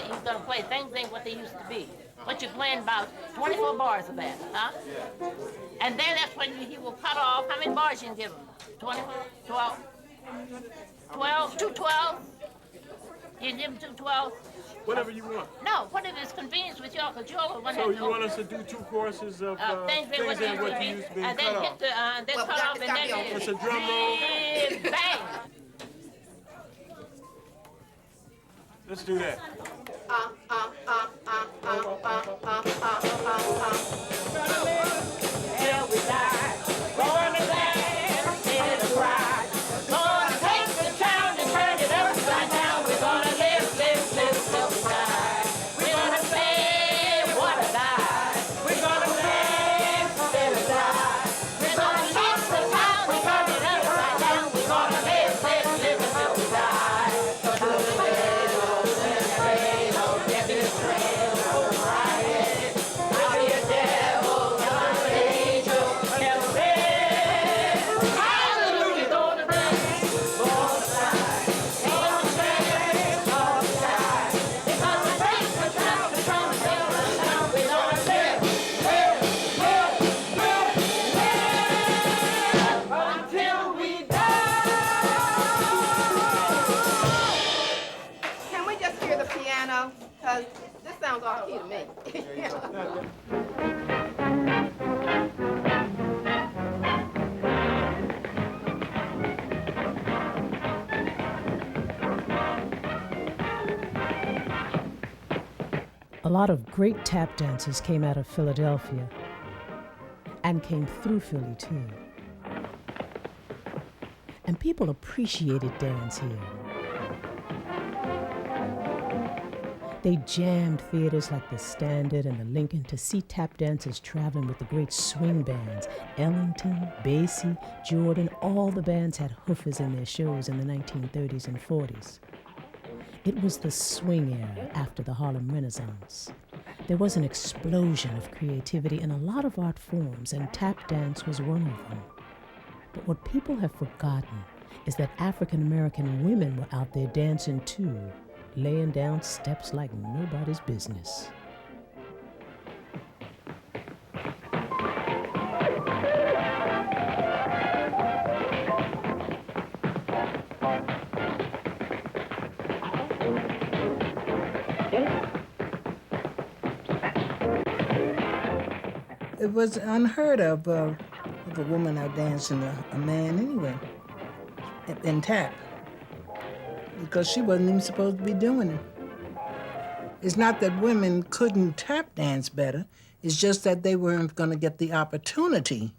you're gonna play. Things ain't what they used to be. But you're playing about 24 bars of that, huh? And then that's when he will cut off. How many bars you can give him? 24, 12, 12, 212. You can give him 212. Whatever you want. No, whatever is convenience with y'all, because y'all are one. So you want us to do 2 courses of things ain't what they used to be, and then hit the, then cut off, and then it's a drum roll. Bang. Let's do that. Till we die, gonna dance in the garage. Gonna take the town and turn it upside down. We're gonna live till we die. We're gonna say what a die. We're gonna dance till we die. We're gonna take the town and turn it upside down. We're gonna live till we die. Sounds off key to me. A lot of great tap dancers came out of Philadelphia and came through Philly too. And people appreciated dance here. They jammed theaters like the Standard and the Lincoln to see tap dancers traveling with the great swing bands. Ellington, Basie, Jordan, all the bands had hoofers in their shows in the 1930s and 40s. It was the swing era after the Harlem Renaissance. There was an explosion of creativity in a lot of art forms, and tap dance was one of them. But what people have forgotten is that African American women were out there dancing too, laying down steps like nobody's business. It was unheard of a woman out dancing a man anyway, in tap, because she wasn't even supposed to be doing it. It's not that women couldn't tap dance better, it's just that they weren't going to get the opportunity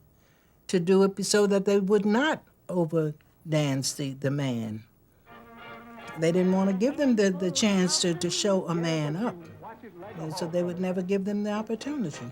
to do it so that they would not over dance the man. They didn't want to give them the chance to show a man up, and so they would never give them the opportunity.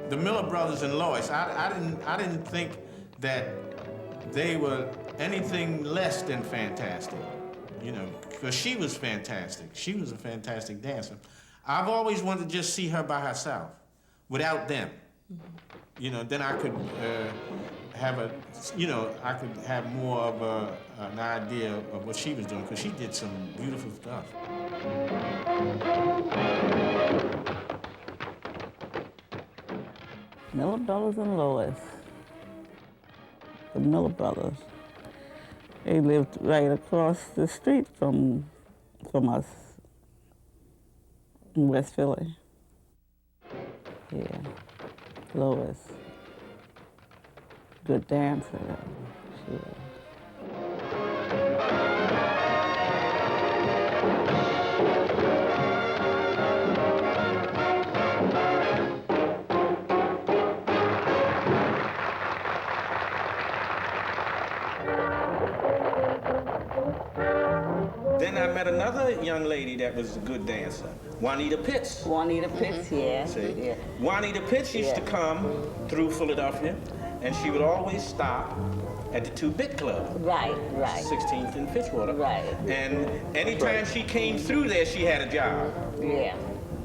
The Miller Brothers and Lois, I didn't think that they were anything less than fantastic, you know, because she was fantastic. She was a fantastic dancer. I've always wanted to just see her by herself, without them. You know, then I could I could have more of an idea of what she was doing, because she did some beautiful stuff. Miller Brothers and Lois. The Miller Brothers. They lived right across the street from us in West Philly. Yeah, Lois. Good dancer, she was. met another young lady that was a good dancer, Juanita Pitts. Juanita Pitts, yeah. See? Yeah. Juanita Pitts used to come through Philadelphia, and she would always stop at the 2-Bit Club. Right. 16th and Fitzwater. Right. And anytime she came through there, she had a job. Yeah.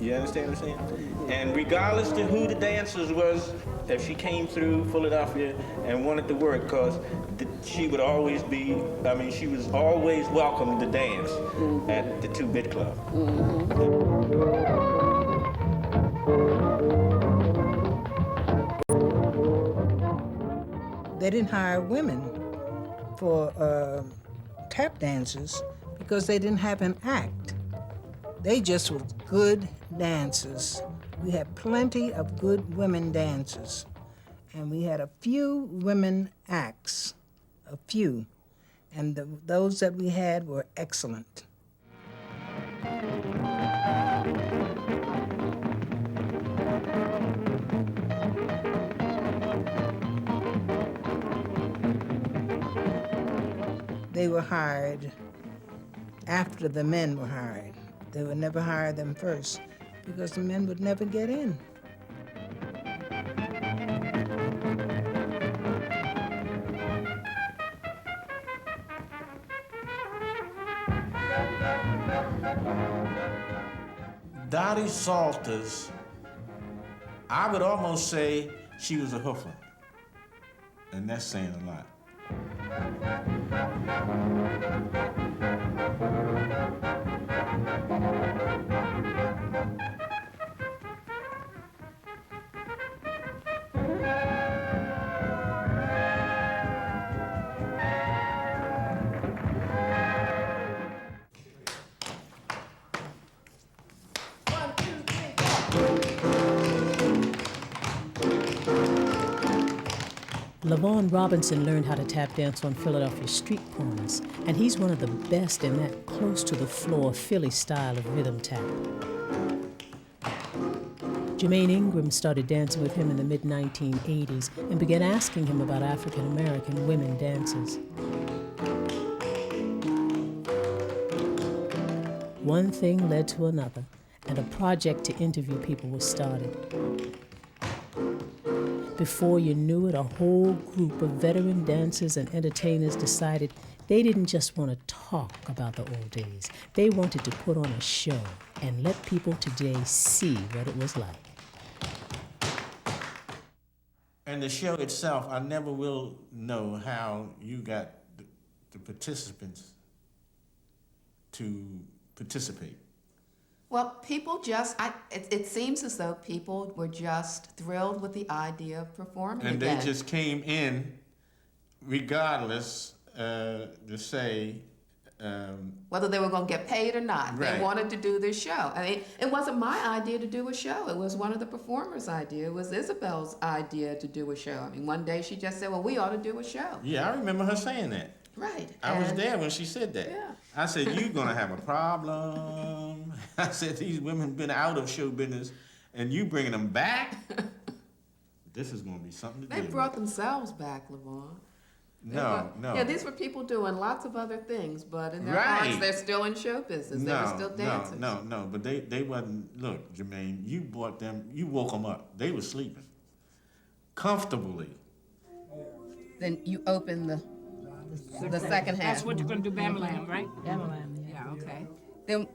You understand what I'm saying? And regardless to who the dancers was, if she came through Philadelphia and wanted to work, because she would always be, she was always welcome to dance at the 2-Bit Club. They didn't hire women for tap dancers because they didn't have an act. They just were good dancers. We had plenty of good women dancers, and we had a few women acts, a few, and those that we had were excellent. They were hired after the men were hired. They would never hire them first because the men would never get in. Dottie Saulters, I would almost say she was a hoofer. And that's saying a lot. LaVaughn Robinson learned how to tap dance on Philadelphia street corners, and he's one of the best in that close-to-the-floor Philly style of rhythm tap. Germaine Ingram started dancing with him in the mid-1980s and began asking him about African-American women dancers. One thing led to another, and a project to interview people was started. Before you knew it, a whole group of veteran dancers and entertainers decided they didn't just want to talk about the old days. They wanted to put on a show and let people today see what it was like. And the show itself, I never will know how you got the participants to participate. Well, people just, it seems as though people were just thrilled with the idea of performing And again. they just came in regardless to say... whether they were going to get paid or not. Right. They wanted to do this show. I mean, it wasn't my idea to do a show. It was one of the performers' idea. It was Isabelle's idea to do a show. I mean, one day she just said, well, we ought to do a show. Yeah, I remember her saying that. Right. I was there when she said that. Yeah. I said, you're going to have a problem. I said, these women been out of show business, and you bringing them back? This is going to be something to do. They brought themselves back, LaVaughn. No. Yeah, these were people doing lots of other things, but in their Right. hearts, they're still in show business. They were still dancers. No, but they wasn't, look, Germaine, you brought them, you woke them up. They were sleeping. Comfortably. Then you open the second half. That's what you're going to do, Bam-a-lam, right? Bam-a-lam, yeah. Yeah, okay. Then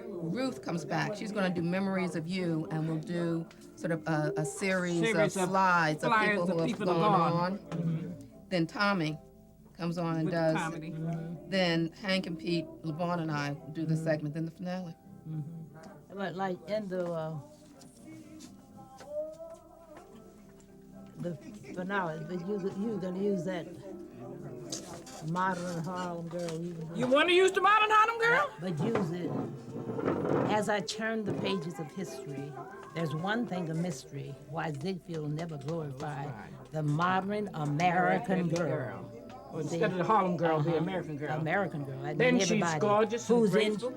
Ruth comes back. She's going to do Memories of You, and we'll do sort of a series of slides of people who have gone on. Mm-hmm. Then Tommy comes on and With does the comedy. Mm-hmm. Then Hank and Pete, LaVaughn and I do the segment, then the finale. But like in the finale, you're gonna use that modern Harlem girl. You want to use the modern Harlem girl? But use it. As I turn the pages of history, there's one thing a mystery, why Ziegfeld never glorified the modern American girl. Or instead of the Harlem girl, the American girl. American girl. I Then mean, she's everybody gorgeous and who graceful.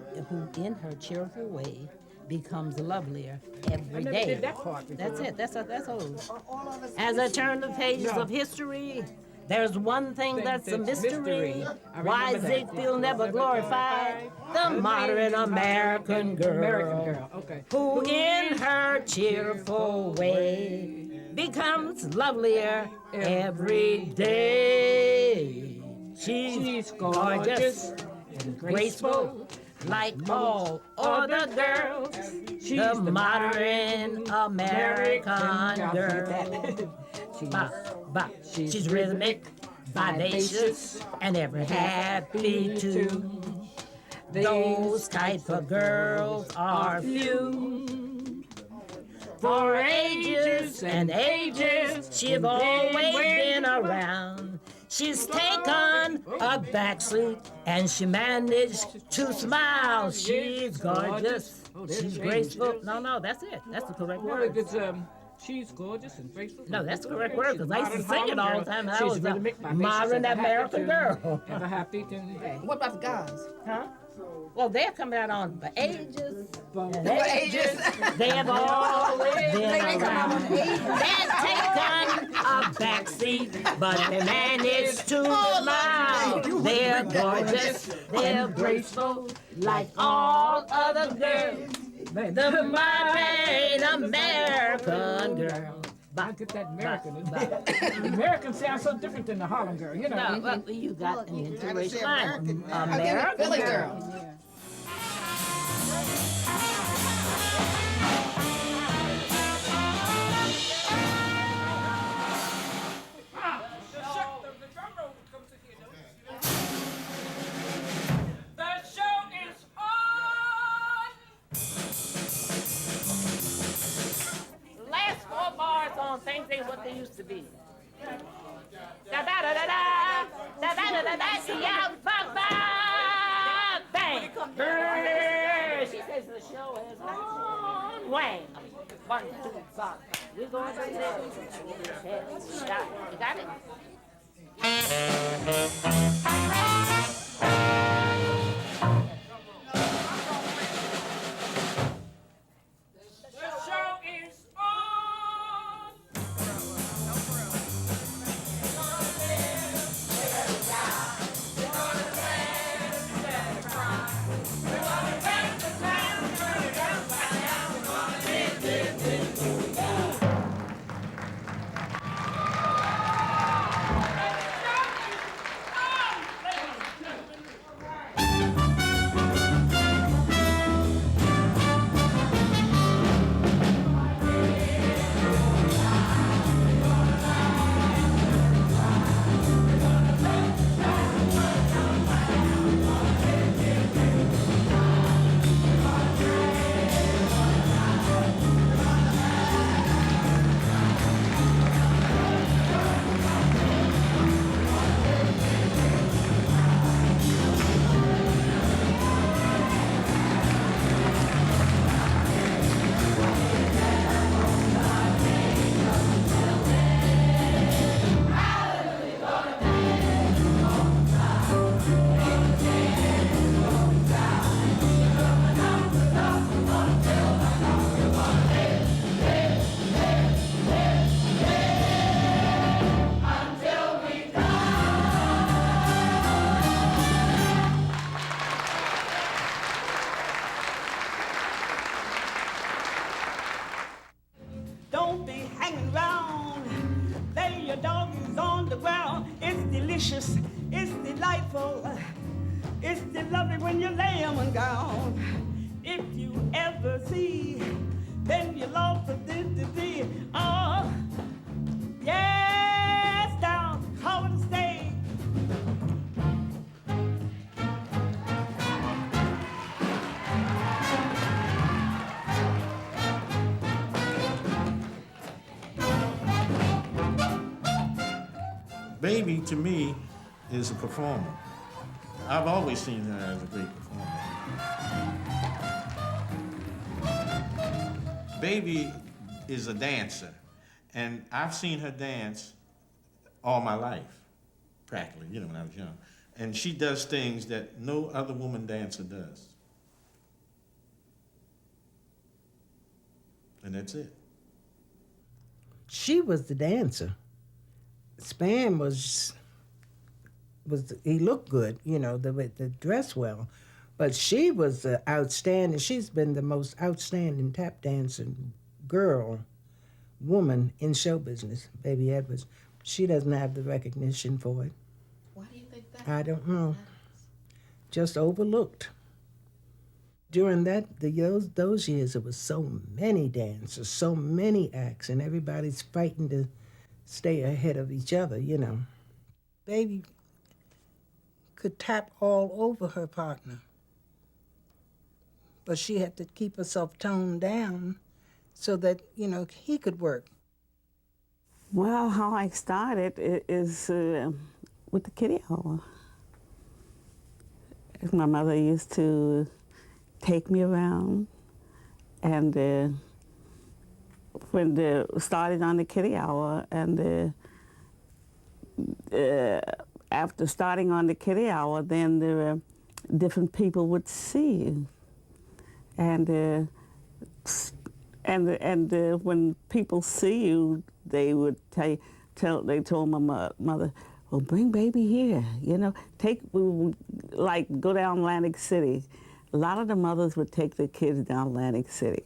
in her cheerful way becomes lovelier every I never day. did that part before. That's it. That's all. As I turn the pages of history, There's one thing that's a mystery. Why Ziegfeld never glorified the modern American girl, who in her cheerful way becomes lovelier every day. She's gorgeous and graceful like all other girls. The modern American girl. She's rhythmic, vivacious, and ever happy too. Those type of girls are few. For ages and ages, she's always been around. She's taken a backseat and she managed to smile. She's gorgeous. She's graceful. No, that's it. That's the correct word. She's gorgeous and graceful. No, that's the correct word, because I used to sing it all the time. I was a modern American girl. Ever happy to... What about the guys? Huh? Well, they're coming out on the ages. Ages. They have always been around. They've taken a backseat, but they managed to smile. They're gorgeous, they're graceful, like all other girls. The modern American girl. I get that American. The American sounds so different than the Harlem girl, you know. No, well, you got an interracial line. American Philly girl. girl. Things ain't what they used to be. Da da da da da da da da da da yeah, bang. She says the show is on. Wang. 1, 2, 3. We're going to this. You got it? It's delightful. It's lovely when you lay 'em down. If you ever see, then you love the oh, yes, down, how to stay. Baby, to me, is a performer. I've always seen her as a great performer. Baby is a dancer, and I've seen her dance all my life, practically, you know, when I was young. And she does things that no other woman dancer does. And that's it. She was the dancer. Spahr was he looked good, you know, the dress well. But she was outstanding. She's been the most outstanding tap dancing woman in show business, Baby Edwards. She doesn't have the recognition for it. Why do you think that? I don't know. Just overlooked. During those years, there was so many dancers, so many acts, and everybody's fighting to stay ahead of each other, you know. Baby could tap all over her partner, but she had to keep herself toned down so that, you know, he could work. Well, how I started is with the kiddie hour. My mother used to take me around, and when started on the kiddie hour, and after starting on the kiddie hour, then there were different people would see you, and when people see you, they would they told my mother, well, bring baby here, you know, like go down Atlantic City. A lot of the mothers would take their kids down Atlantic City.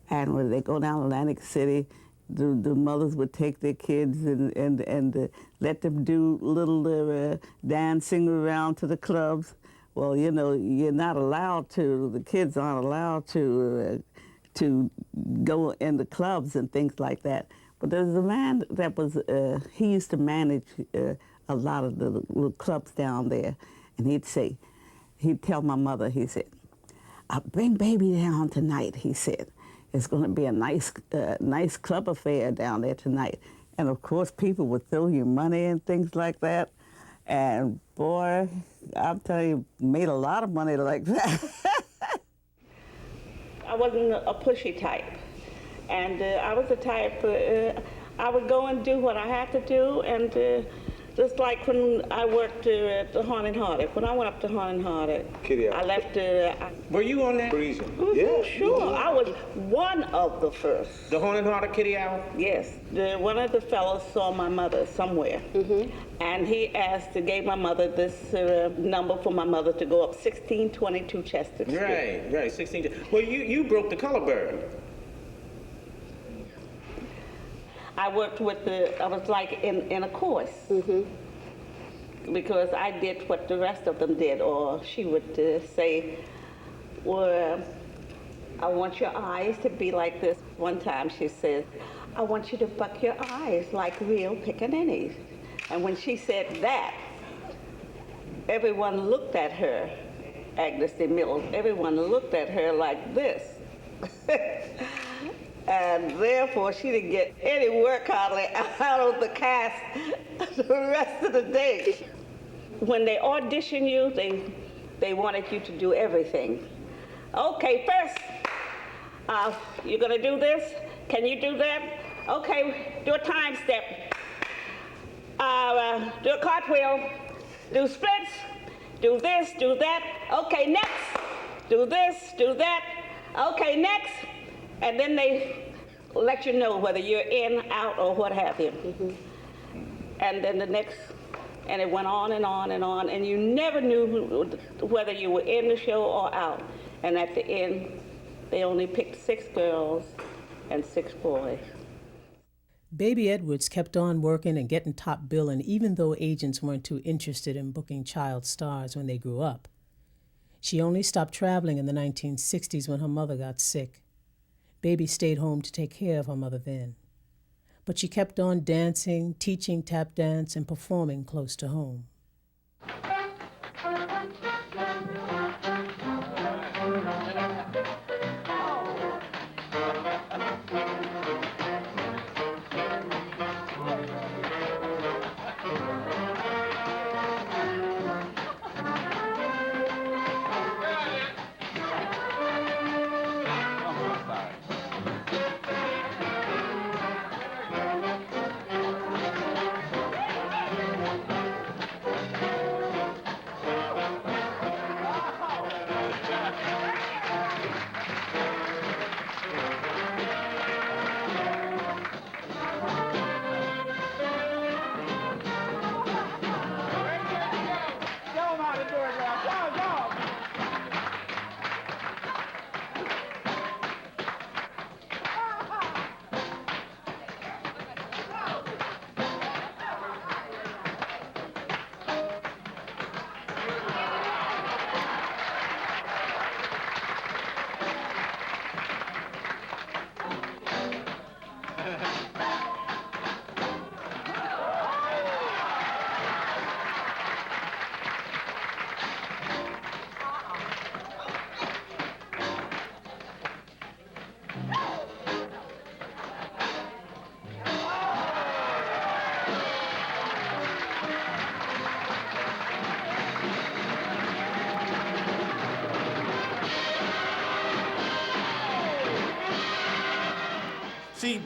And when they go down Atlantic City, the mothers would take their kids and let them do little dancing around to the clubs. Well, you know, you're not allowed to, the kids aren't allowed to go in the clubs and things like that. But there's a man that was, he used to manage a lot of the little clubs down there. And he'd tell my mother, he said, I'll bring baby down tonight, he said. It's going to be a nice club affair down there tonight. And of course, people would throw you money and things like that. And boy, I'm telling you, made a lot of money like that. I wasn't a pushy type. And I was the type, I would go and do what I had to do, and just like when I worked at the Haunted Hearted. When I went up to Haunted Hearted, I left. Were you on that? Yeah, sure. I was one of the first. The Haunted Hearted Kitty Hour? Yes. One of the fellows saw my mother somewhere, and he gave my mother this number for my mother to go up 1622 Chester Street. Right, 16. Well, you broke the color bird. I worked with I was like in a course, because I did what the rest of them did, or she would say, well, I want your eyes to be like this. One time she said, I want you to buck your eyes like real pickaninnies. And when she said that, everyone looked at her, Agnes de Mille, everyone looked at her like this. And therefore, she didn't get any work hardly out of the cast the rest of the day. When they audition you, they wanted you to do everything. Okay, first, you're gonna do this? Can you do that? Okay, do a time step. Do a cartwheel, do splits, do this, do that. Okay, next, do this, do that. Okay, next. And then they let you know whether you're in, out, or what have you. And then the next, and it went on and on and on, and you never knew whether you were in the show or out. And at the end, they only picked 6 girls and 6 boys. Baby Edwards kept on working and getting top billing, even though agents weren't too interested in booking child stars when they grew up. She only stopped traveling in the 1960s when her mother got sick. Baby stayed home to take care of her mother then. But she kept on dancing, teaching tap dance, and performing close to home.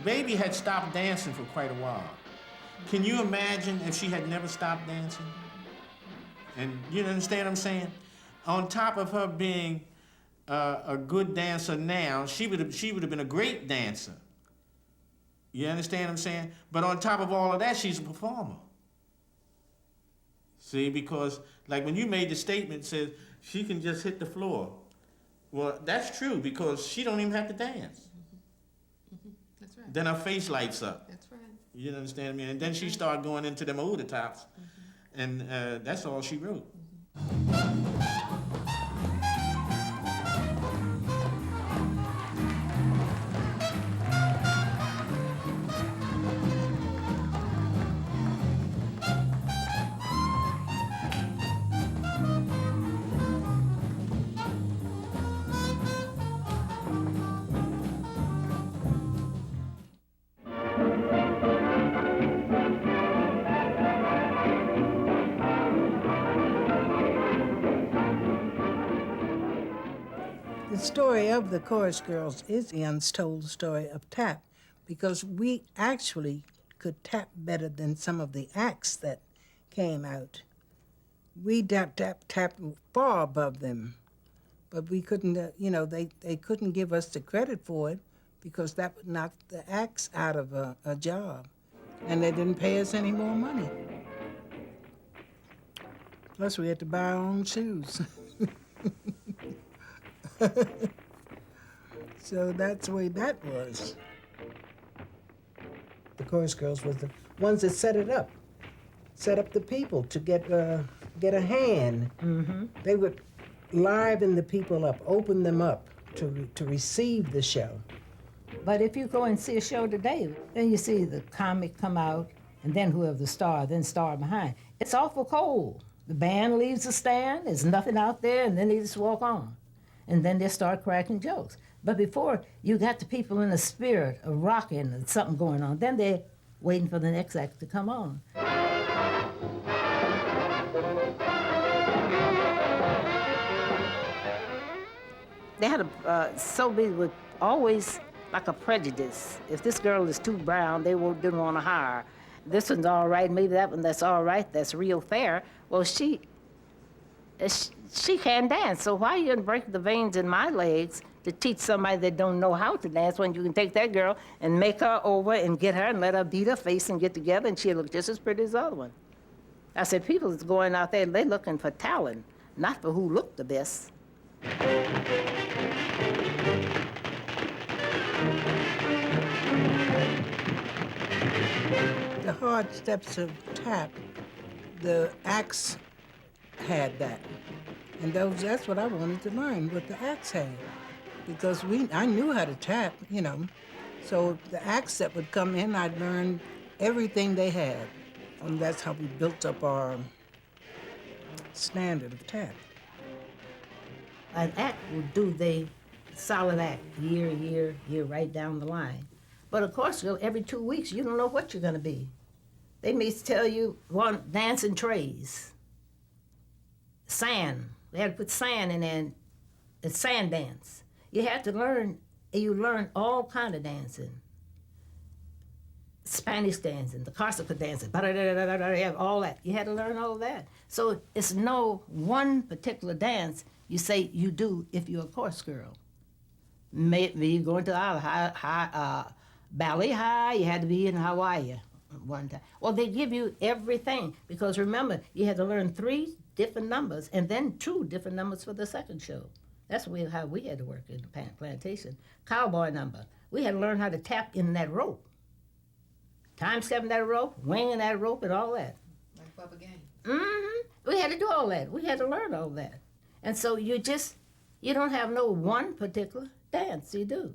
Baby had stopped dancing for quite a while. Can you imagine if she had never stopped dancing? And you understand what I'm saying? On top of her being a good dancer now, she would have been a great dancer. You understand what I'm saying? But on top of all of that, she's a performer. See, because like when you made the statement, said she can just hit the floor. Well, that's true because she don't even have to dance. That's right. Then her face lights up. That's right. You understand me? And then she started going into them older tops, and that's all she wrote. The story of the Chorus Girls is the untold story of tap, because we actually could tap better than some of the acts that came out. We tapped far above them, but we couldn't, they couldn't give us the credit for it because that would knock the acts out of a job, and they didn't pay us any more money. Plus, we had to buy our own shoes. So that's the way that was. The Chorus Girls was the ones that set up the people to get a hand. Mm-hmm. They would liven the people up, open them up to receive the show. But if you go and see a show today, then you see the comic come out, and then whoever the star, then star behind. It's awful cold. The band leaves the stand, there's nothing out there, and then they just walk on. And then they start cracking jokes. But before, you got the people in the spirit of rocking and something going on. Then they're waiting for the next act to come on. They had Sobe would always like a prejudice. If this girl is too brown, they didn't want to hire her. This one's all right, maybe that one that's all right, that's real fair. Well, she can't dance, so why you break the veins in my legs to teach somebody that don't know how to dance when you can take that girl and make her over and get her and let her beat her face and get together and she'll look just as pretty as the other one. I said, people is going out there, they're looking for talent, not for who looked the best. The hard steps of tap, the acts had that. And that's what I wanted to learn, what the acts had. Because I knew how to tap, So the acts that would come in, I'd learn everything they had. And that's how we built up our standard of tap. An act will do the solid act, year, right down the line. But of course, every 2 weeks, you don't know what you're gonna be. They may tell you, dancing trays, sand. They had to put sand in there, and sand dance. You had to learn, you learn all kind of dancing. Spanish dancing, the Corsica dancing, all that. You had to learn all that. So it's no one particular dance you say you do if you're a chorus girl. Maybe you go into ballet high, you had to be in Hawaii one time. Well, they give you everything, because remember, you had to learn 3 different numbers and then 2 different numbers for the second show. That's how we had to work in the plantation. Cowboy number. We had to learn how to tap in that rope. Time stepping that rope, winging that rope, and all that. Like Bubba Gang. Mm-hmm. We had to do all that. We had to learn all that. And so you don't have no one particular dance you do.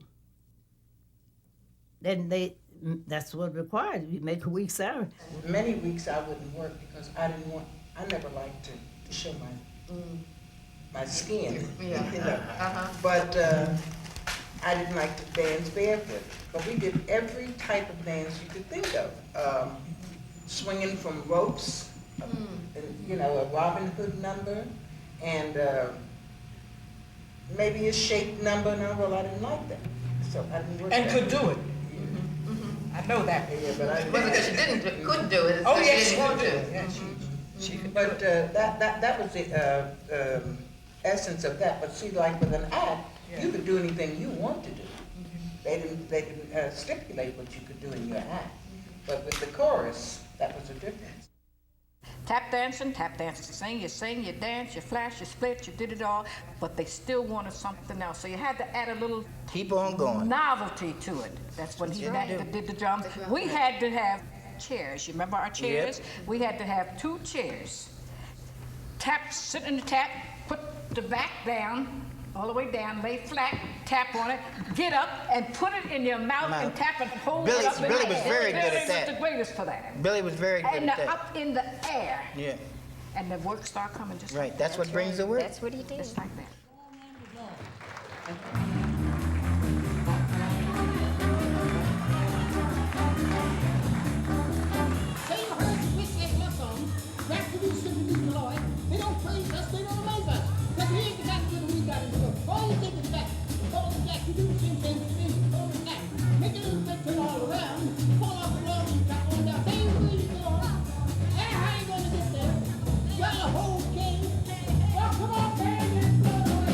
Then that's what required. You make a week's salary. Many weeks I wouldn't work because I never liked to show my skin. Yeah. But I didn't like to dance barefoot. But we did every type of dance you could think of. Swinging from ropes, and, a Robin Hood number, and maybe a shape number. No, well, I didn't like that. So I didn't work. And could do it. I know that. Yeah, but I It wasn't because she couldn't do it. It's Oh, because yes, she didn't could want do to. it. Yeah, she could. But that was the essence of that. But see, like with an act, you could do anything you want to do. They didn't stipulate what you could do in your act. But with the chorus, that was the difference. Tap dancing, sing, you dance, you flash, you split, you did it all, but they still wanted something else. So you had to add a little Keep on going. novelty to it. That's when he did the drums. We had to have chairs. You remember our chairs? Yep. We had to have 2 chairs. Tap, sit in the tap, put the back down, all the way down, lay flat, tap on it, get up and put it in your mouth and tap and hold it up in the air. Billy was very good at Billy that. was the greatest for that. Billy was very good And at that. up in the air. Yeah. And the work start coming just Right. like That's what brings the work. That's what he did. Just like that. They don't praise us, they don't amaze us. But here's the kind of we got into it. All you think is back. All the back, you do the same thing, all the back. Make a little bit turn all around. Fall off the road and drop on down. Same way you go on. Hey, how you gonna get there? You got a whole game. Well, come on, man, let's go away.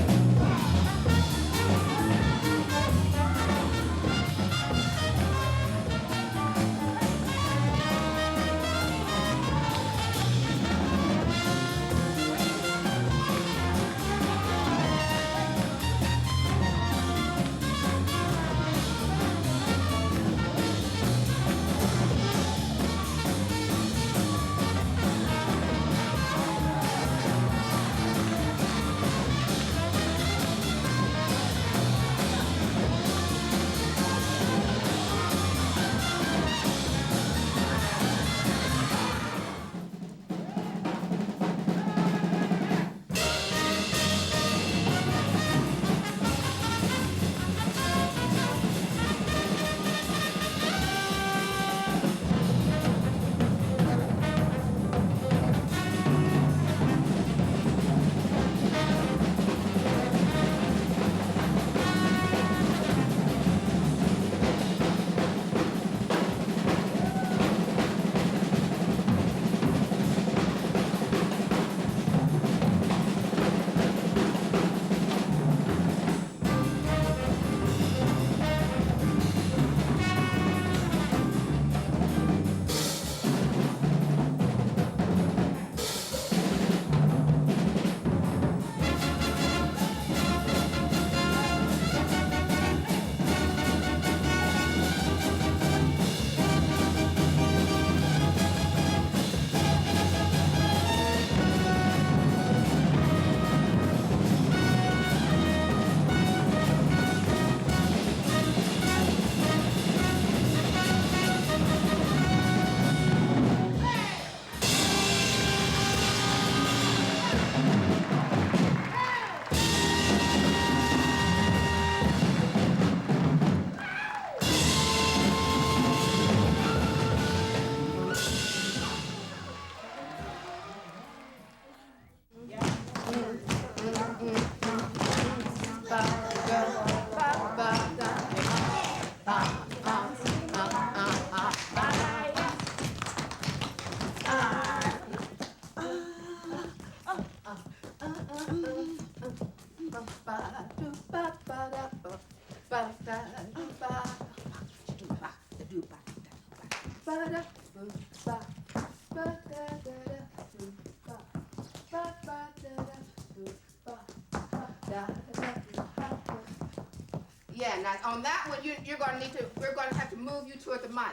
Yeah, now on that one, we're going to have to move you toward the mic.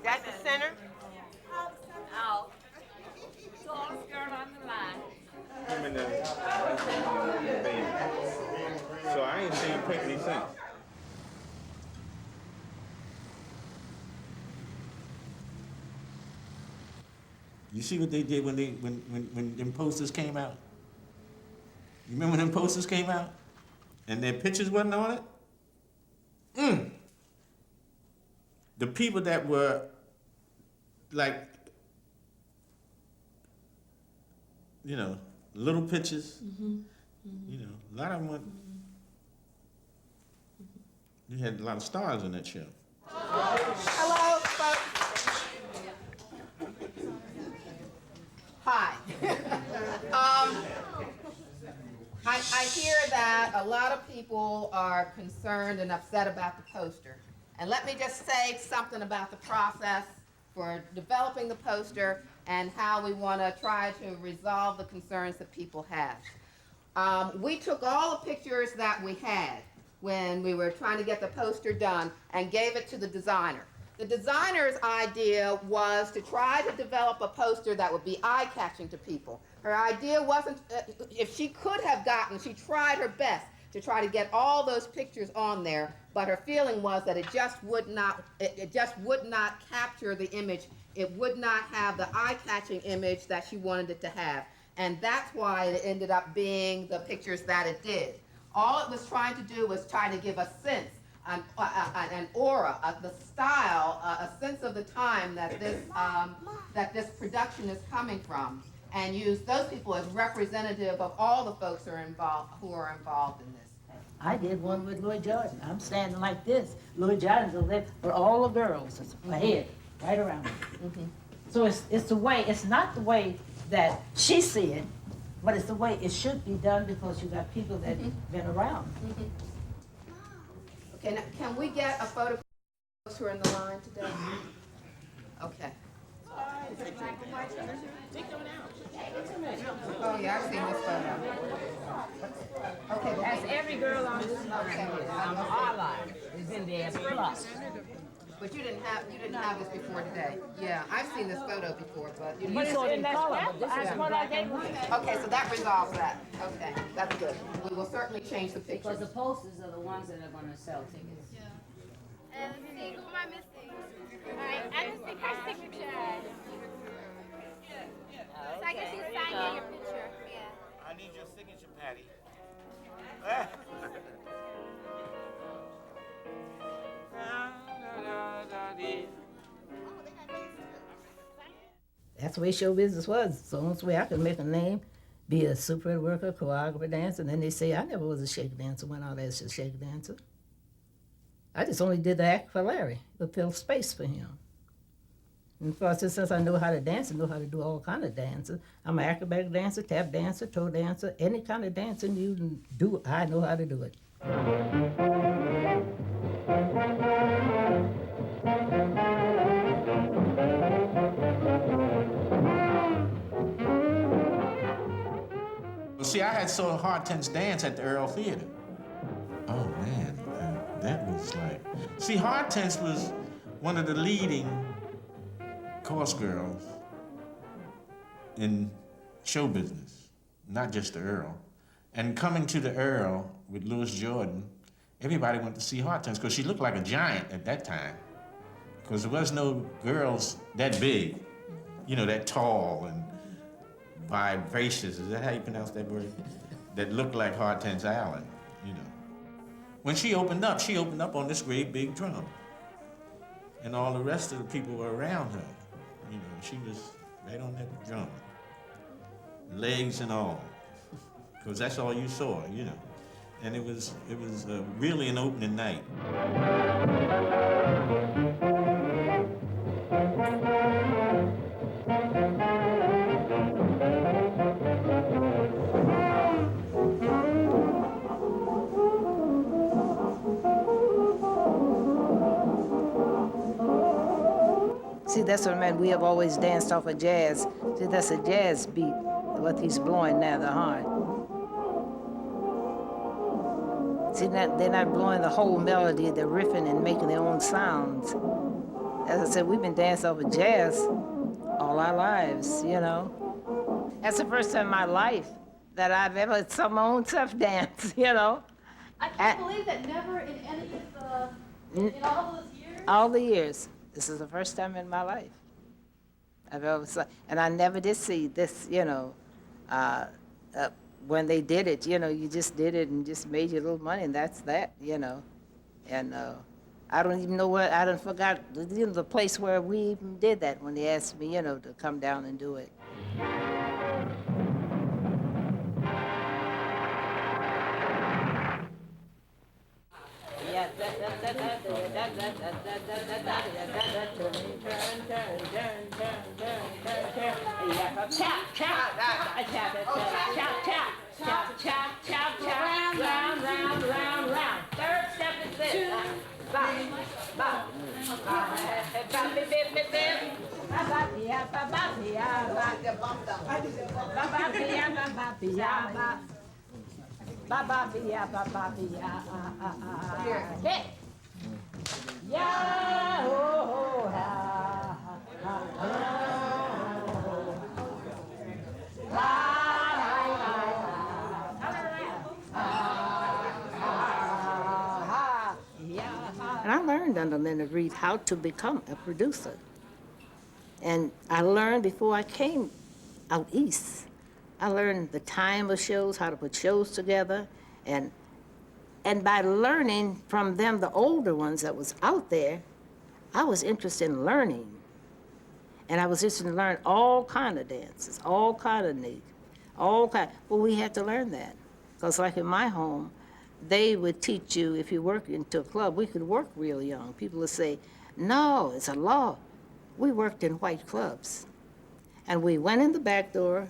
That's the center? Out. Tallest girl on the line. Him and the baby. So I ain't seen him pick any sense. You see what they did when them posters came out? You remember when them posters came out? And their pictures wasn't on it? The people that were like, you know, little pictures, you know, a lot of them were, you had a lot of stars on that show. Hello, folks. Hi. I hear that a lot of people are concerned and upset about the poster. And let me just say something about the process for developing the poster and how we want to try to resolve the concerns that people have. We took all the pictures that we had when we were trying to get the poster done and gave it to the designer. The designer's idea was to try to develop a poster that would be eye-catching to people. Her idea wasn't, if she could have gotten, she tried her best to try to get all those pictures on there, but her feeling was that it just would not capture the image. It would not have the eye-catching image that she wanted it to have. And that's why it ended up being the pictures that it did. All it was trying to do was try to give a sense, an aura, the style, a sense of the time that this production is coming from, and use those people as representative of all the folks who are involved in this. I did one with Lloyd Jordan. I'm standing like this. Lloyd Jordan's over there for all the girls. It's ahead, right around me. Mm-hmm. So it's the way, it's not the way that she see it, but it's the way it should be done because you got people that been around. Mm-hmm. Okay, now, can we get a photo of those who are in the line today? Okay. Oh yeah, I've seen this photo. Okay, That's every girl on this line, on our line, is in there plus. But you didn't have this before today. Yeah, I've seen this photo before, but you But didn't. it's in color, but this is what I gave you. Okay, so that resolves that. Okay, that's good. We will certainly change the pictures. Because the posters are the ones that are gonna sell tickets. And see, who am I missing? All right, I just think her signature. So I guess you sign your picture. Yeah. I need your signature, Patty. That's the way show business was. So the only way I could make a name, be a super worker, choreographer, dancer, and then they say I never was a shaker dancer when I was a shaker dancer. I just only did the act for Larry, to fill space for him. And of course, since I know how to dance and know how to do all kind of dances, I'm an acrobatic dancer, tap dancer, toe dancer, any kind of dancing you can do, I know how to do it. Well, see, I had saw Hortense dance at the Earl Theater. Oh man, that was like. See, Hortense was one of the leading course girls in show business, not just the Earl. And coming to the Earl with Louis Jordan, everybody went to see Hortense because she looked like a giant at that time. Because there was no girls that big, you know, that tall and vivacious, is that how you pronounce that word? That looked like Hortense Allen, you know. When she opened up on this great big drum. And all the rest of the people were around her. You know, she was right on that drum. Legs and all. Because that's all you saw, you know. And it was really an opening night. See, that's what I meant. We have always danced off of jazz. See, that's a jazz beat, what he's blowing now, the horn. See, they're not blowing the whole melody, they're riffing and making their own sounds. As I said, we've been dancing off of jazz all our lives, you know. That's the first time in my life that I've ever saw my own self dance, you know. I can't believe that never in any of the, in all those years? All the years. This is the first time in my life I've ever saw, and I never did see this, you know, when they did it, you know, you just did it and just made your little money, and that's that, you know. And I don't even know where, I done forgot, you know, the place where we even did that when they asked me, you know, to come down and do it. Yeah, Round. Third step is this. And I learned under Leonard Reed how to become a producer. And I learned before I came out east. I learned the time of shows, how to put shows together, and by learning from them, the older ones that was out there, I was interested in learning. And I was interested in learning all kind of dances, all kind of neat, all kind. Well, we had to learn that. Because like in my home, they would teach you, if you work into a club, we could work real young. People would say, no, it's a law. We worked in white clubs. And we went in the back door,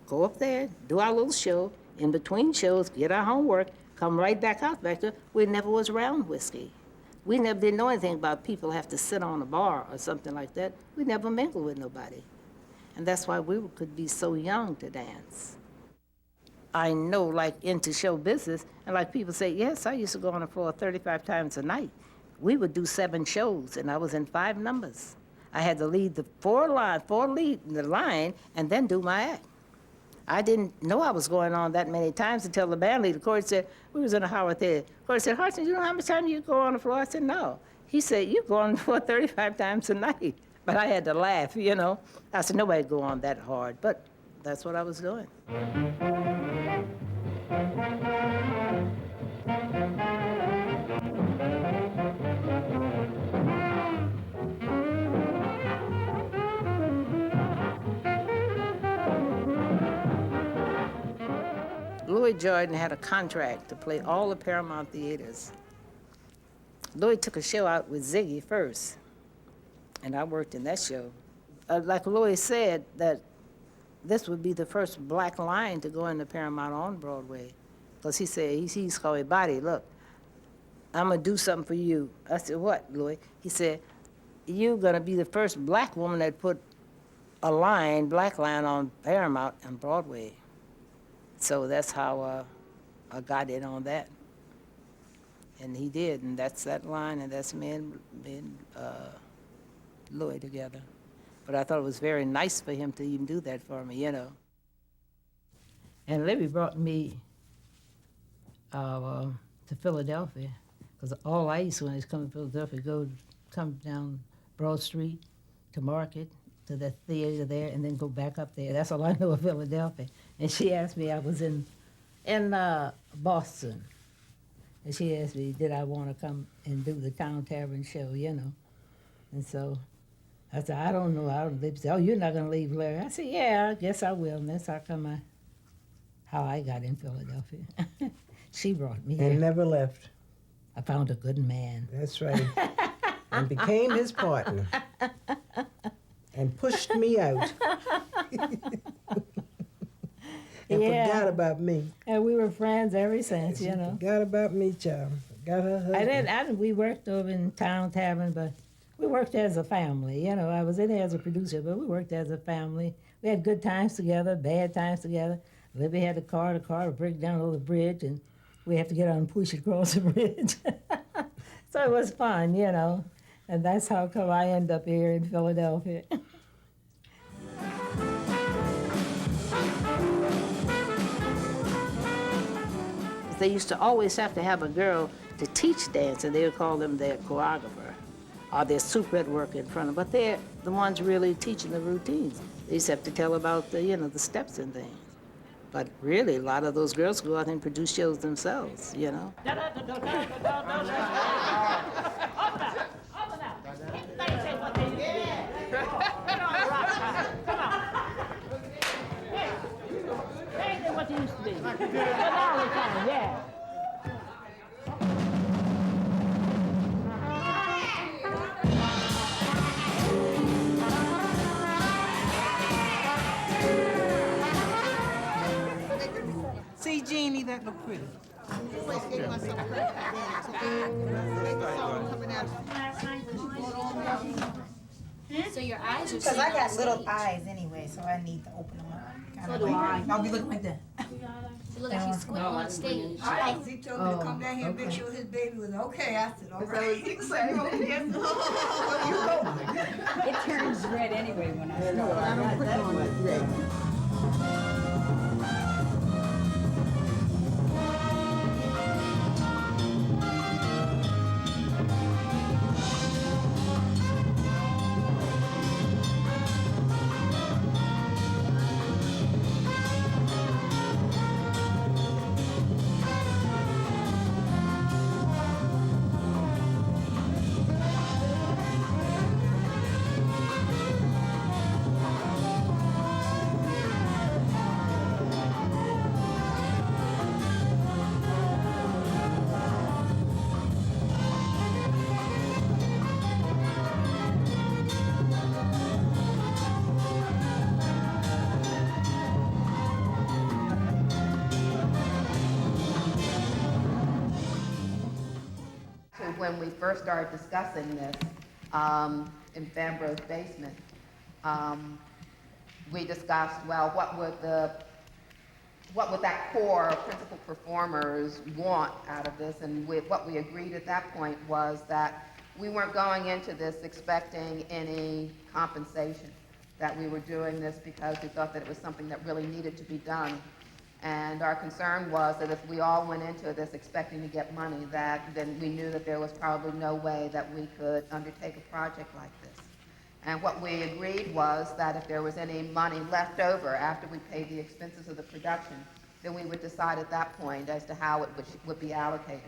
go up there, do our little show, in between shows, get our homework, come right back out back there. We never was around whiskey. We never didn't know anything about people have to sit on a bar or something like that. We never mingled with nobody. And that's why we could be so young to dance. I know, like, into show business, and like people say, yes, I used to go on the floor 35 times a night. We would do 7 shows, and I was in 5 numbers. I had to lead the 4 lead the line, and then do my act. I didn't know I was going on that many times until the band leader, Corey, said, we was in a Howard Theater. Corey said, Hortense, you know how much time you go on the floor? I said, no. He said, you go on the floor 35 times a night. But I had to laugh, you know. I said, nobody'd go on that hard, but that's what I was doing. Louis Jordan had a contract to play all the Paramount theaters. Louis took a show out with Ziggy first, and I worked in that show. Like Louis said, that this would be the first black line to go into Paramount on Broadway. Because he said, he's called me, Body, look, I'm gonna do something for you. I said, what, Louis? He said, you're gonna be the first black woman that put a line, black line on Paramount and Broadway. So that's how I got in on that. And he did, and that's that line, and that's me and Louis together. But I thought it was very nice for him to even do that for me, you know. And Libby brought me to Philadelphia, because all I used to, when I was coming to Philadelphia, come down Broad Street to Market, to the theater there, and then go back up there. That's all I know of Philadelphia. And she asked me, I was in Boston, and she asked me, did I want to come and do the Town Tavern show, you know? And so I said, I don't know. They said, oh, you're not going to leave Larry. I said, yeah, I guess I will. And that's how I got in Philadelphia. She brought me here. And never left. I found a good man. That's right. And became his partner. And pushed me out. And forgot about me. And we were friends ever since, you know. Forgot about me, child. Forgot her husband. We worked over in Town Tavern, but we worked as a family, you know. I was in there as a producer, but we worked as a family. We had good times together, bad times together. Libby had the car would break down over the bridge, and we have to get on and push it across the bridge. So it was fun, you know. And that's how come I end up here in Philadelphia. They used to always have to have a girl to teach dance, and they would call them their choreographer or their soubrette worker in front of them. But they're the ones really teaching the routines. They used to have to tell about the, you know, the steps and things. But really, a lot of those girls go out and produce shows themselves, you know. What it used to be. Yeah. pretty. So your eyes are Because I got little eyes anyway, so I need to open them up. So do I. I'll be looking like that. You look like she's squinting on stage. He told me to come down here and make sure his baby was okay. I said, all right. He was like, oh, yes. You go. It turns red anyway when I start. I don't put on that red. When we first started discussing this in Fambro's basement, we discussed, well, what would that core of principal performers want out of this? And what we agreed at that point was that we weren't going into this expecting any compensation, that we were doing this because we thought that it was something that really needed to be done. And our concern was that if we all went into this expecting to get money, then we knew that there was probably no way that we could undertake a project like this. And what we agreed was that if there was any money left over after we paid the expenses of the production, then we would decide at that point as to how it would be allocated,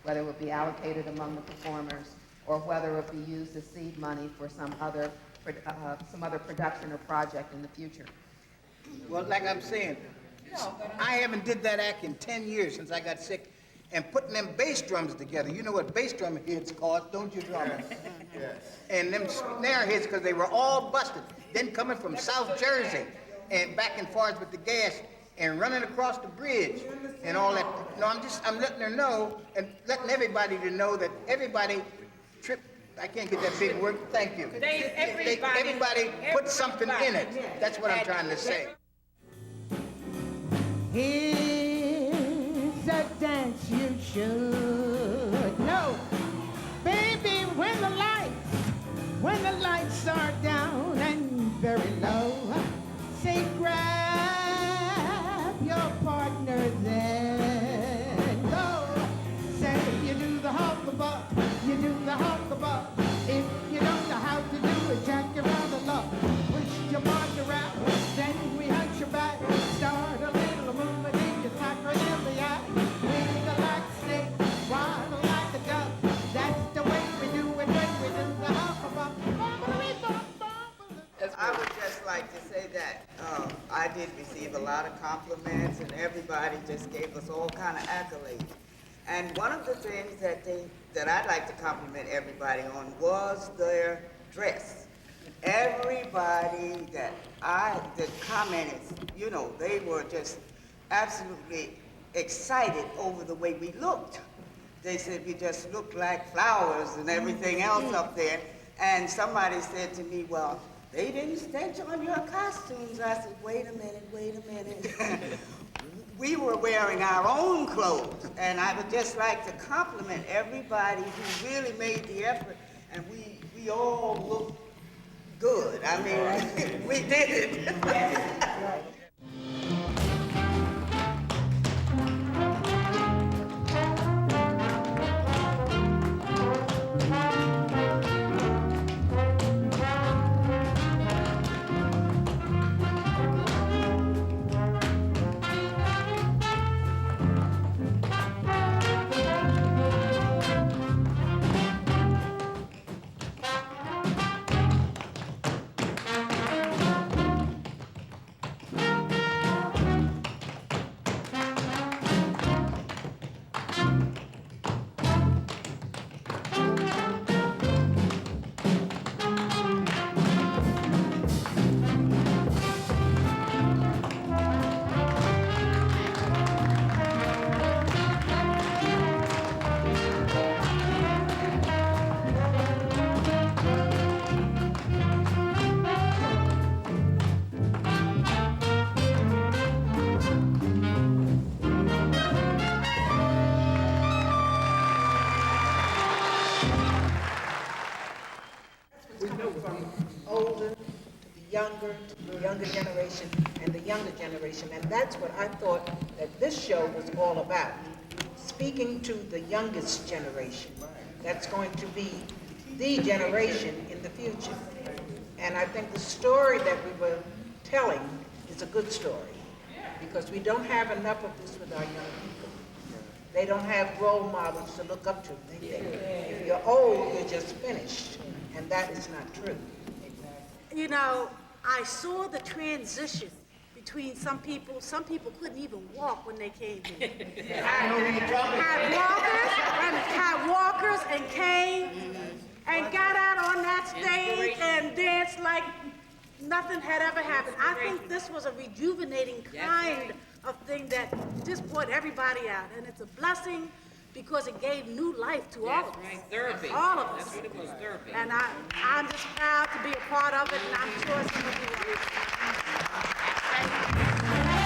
whether it would be allocated among the performers or whether it would be used as seed money for some other production or project in the future. Well, like I'm saying, I haven't did that act in 10 years since I got sick. And putting them bass drums together, you know what bass drum heads cost, don't you, drummer? Yes. And them snare heads, because they were all busted. Then coming from South Jersey and back and forth with the gas and running across the bridge and all that. No, I'm letting her know and letting everybody to know that everybody I can't get that big word, thank you. Everybody put something in it. That's what I'm trying to say. It's a dance you should know. Baby, when the lights are down and very low, say grab your partner then go. Say you do the huckabub, you do the huckabub. If you don't know how to do it, jack around the love. Push your partner out, then we hunch your back. Start a little movement in your tacker in the eye. Wiggle like a snake, waddle like a duck. That's the way we do it when we do the huckabub. I would just like to say that I did receive a lot of compliments, and everybody just gave us all kind of accolades. And one of the things that I'd like to compliment everybody on was their dress. Everybody that commented, you know, they were just absolutely excited over the way we looked. They said we just looked like flowers and everything else up there. And somebody said to me, well, they didn't stench on your costumes. I said, wait a minute. We were wearing our own clothes. And I would just like to compliment everybody who really made the effort. And we all looked good. I mean, we did it. younger generation and the younger generation. And that's what I thought that this show was all about. Speaking to the youngest generation. That's going to be the generation in the future. And I think the story that we were telling is a good story because we don't have enough of this with our young people. They don't have role models to look up to. They think if you're old, you're just finished. And that is not true. You know, I saw the transition between some people couldn't even walk when they came in. Had walkers and came and got out on that stage and danced like nothing had ever happened. I think this was a rejuvenating kind of thing that just brought everybody out. And it's a blessing because it gave new life to all of us. Therapy. All of us. That's what it was, therapy. And I'm just proud to be a part of it, and I'm sure some of you are. Thank you.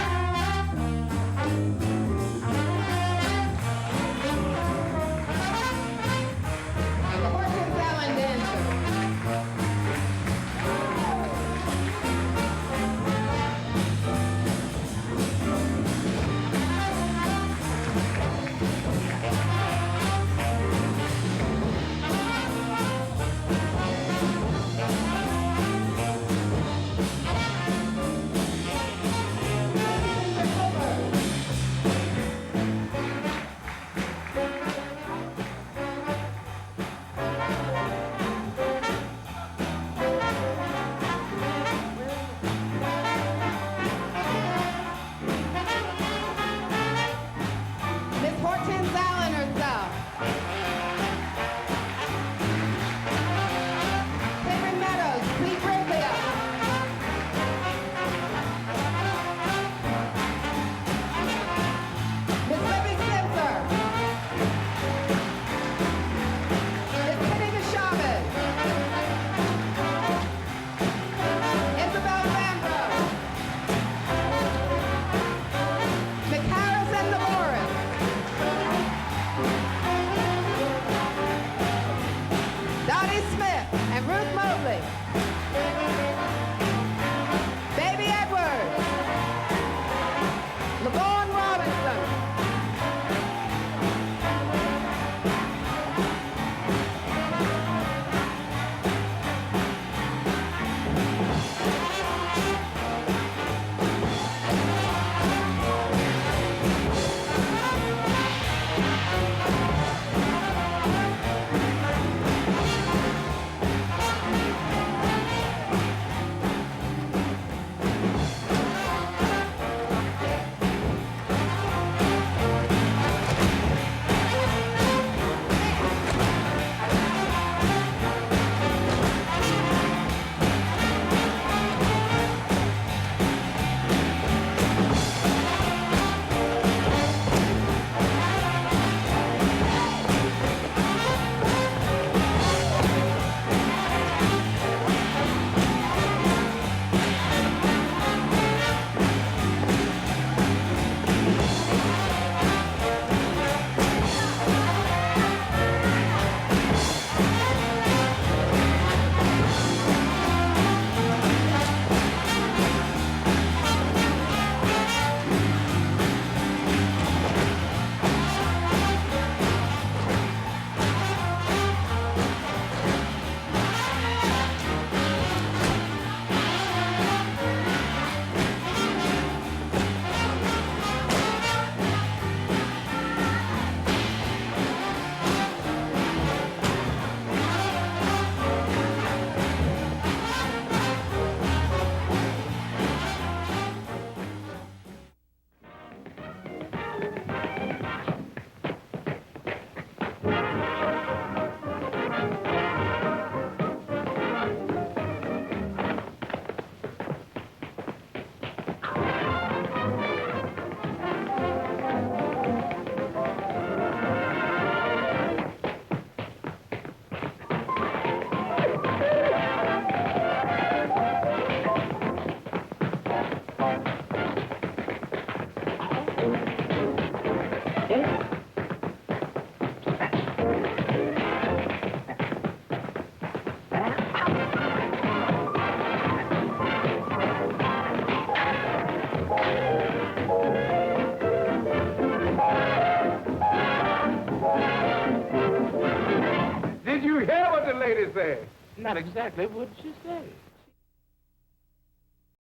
say? Not exactly. What did she say?